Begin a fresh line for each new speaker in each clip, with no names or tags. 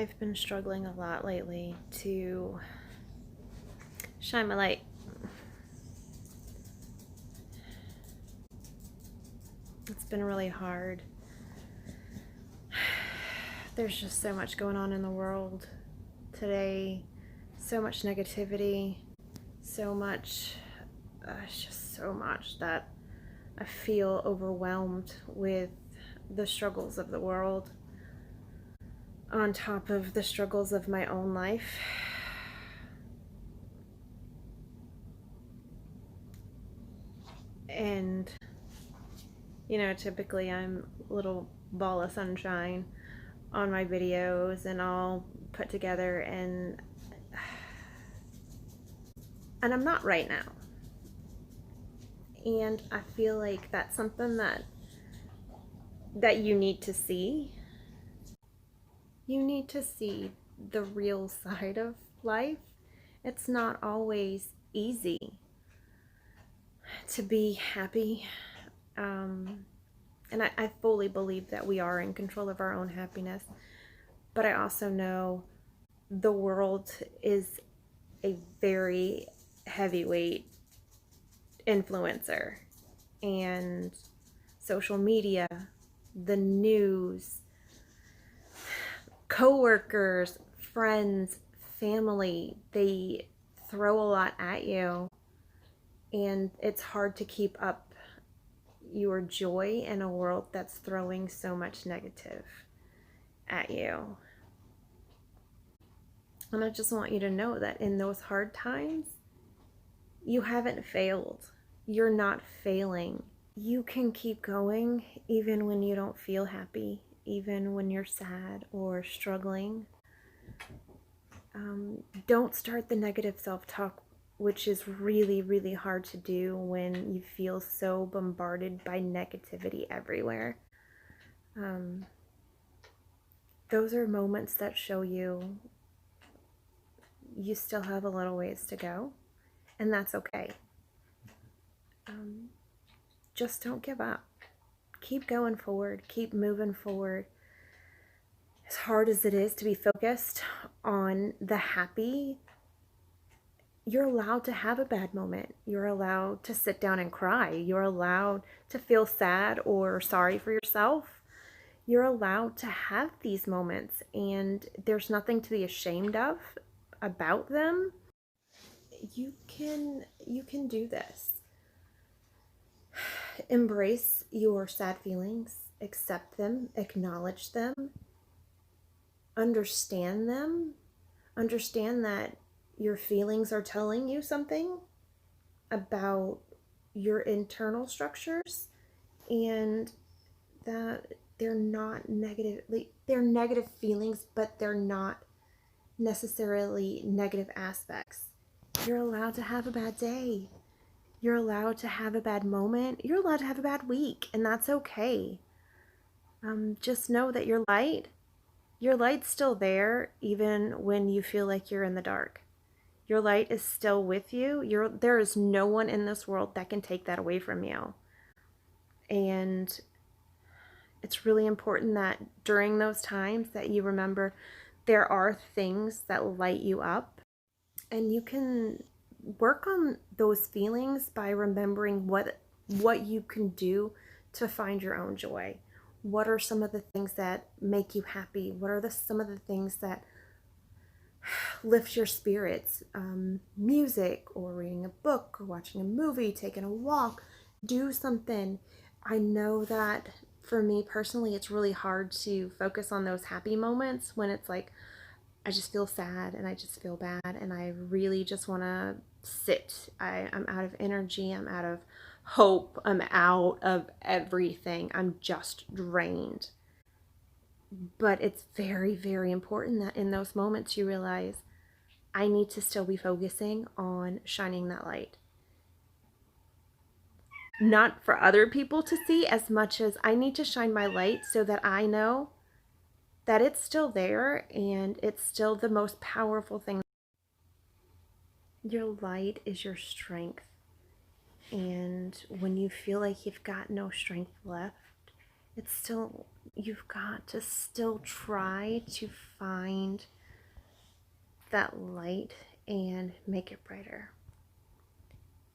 I've been struggling a lot lately to shine my light. It's been really hard. There's just so much going on in the world today, so much negativity, so much, it's just so much that I feel overwhelmed with the struggles of the world on top of the struggles of my own life. And, typically I'm a little ball of sunshine on my videos and all put together, and I'm not right now. And I feel like that's something that you need to see. You need to see the real side of life. It's not always easy to be happy. And I fully believe that we are in control of our own happiness. But I also know the world is a very heavyweight influencer, and social media, the news, coworkers, friends, family, they throw a lot at you, and it's hard to keep up your joy in a world that's throwing so much negative at you. And I just want you to know that in those hard times, you haven't failed. You're not failing. You can keep going even when you don't feel happy, even when you're sad or struggling. Don't start the negative self-talk, which is really, really hard to do when you feel so bombarded by negativity everywhere. Those are moments that show you still have a little ways to go, and that's okay. Just don't give up. Keep going forward. Keep moving forward. As hard as it is to be focused on the happy, you're allowed to have a bad moment. You're allowed to sit down and cry. You're allowed to feel sad or sorry for yourself. You're allowed to have these moments, and there's nothing to be ashamed of about them. You can do this. Embrace your sad feelings, accept them, acknowledge them, understand them. Understand that your feelings are telling you something about your internal structures, and that they're negative feelings, but they're not necessarily negative aspects. You're allowed to have a bad day. You're allowed to have a bad moment. You're allowed to have a bad week, and that's okay. Just know that your light's still there even when you feel like you're in the dark. Your light is still with you. There is no one in this world that can take that away from you. And it's really important that during those times that you remember there are things that light you up, and you can work on those feelings by remembering what you can do to find your own joy. What are some of the things that make you happy? What are some of the things that lift your spirits? Music, or reading a book, or watching a movie, taking a walk. Do something. I know that for me personally, it's really hard to focus on those happy moments when it's like I just feel sad and I just feel bad and I really just want to sit. I'm out of energy. I'm out of hope. I'm out of everything. I'm just drained. But it's very, very important that in those moments you realize I need to still be focusing on shining that light. Not for other people to see as much as I need to shine my light so that I know that it's still there and it's still the most powerful thing. Your light is your strength. And when you feel like you've got no strength left, It's still, you've got to still try to find that light and make it brighter.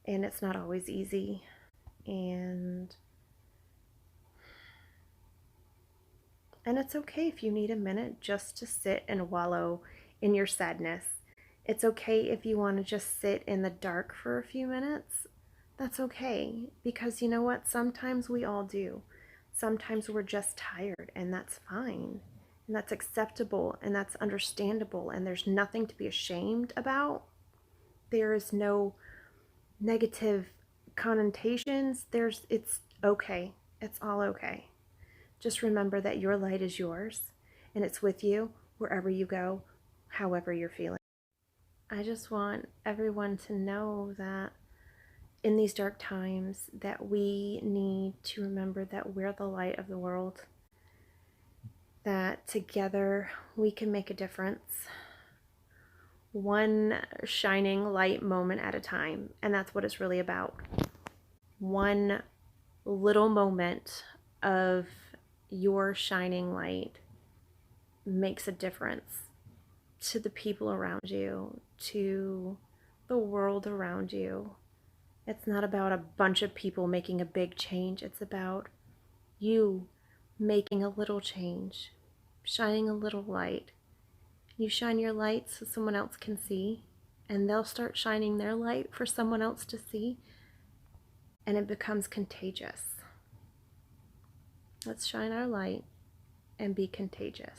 And it's not always easy. And it's okay if you need a minute just to sit and wallow in your sadness. It's okay if you want to just sit in the dark for a few minutes. That's okay, because you know what? Sometimes we all do. Sometimes we're just tired, and that's fine. And that's acceptable, and that's understandable, and there's nothing to be ashamed about. There is no negative connotations. It's okay. It's all okay. Just remember that your light is yours, and it's with you wherever you go, however you're feeling. I just want everyone to know that in these dark times that we need to remember that we're the light of the world, that together we can make a difference, one shining light moment at a time. And that's what it's really about. One little moment of your shining light makes a difference to the people around you, to the world around you. It's not about a bunch of people making a big change. It's about you making a little change, shining a little light. You shine your light so someone else can see, and they'll start shining their light for someone else to see, and it becomes contagious. Let's shine our light and be contagious.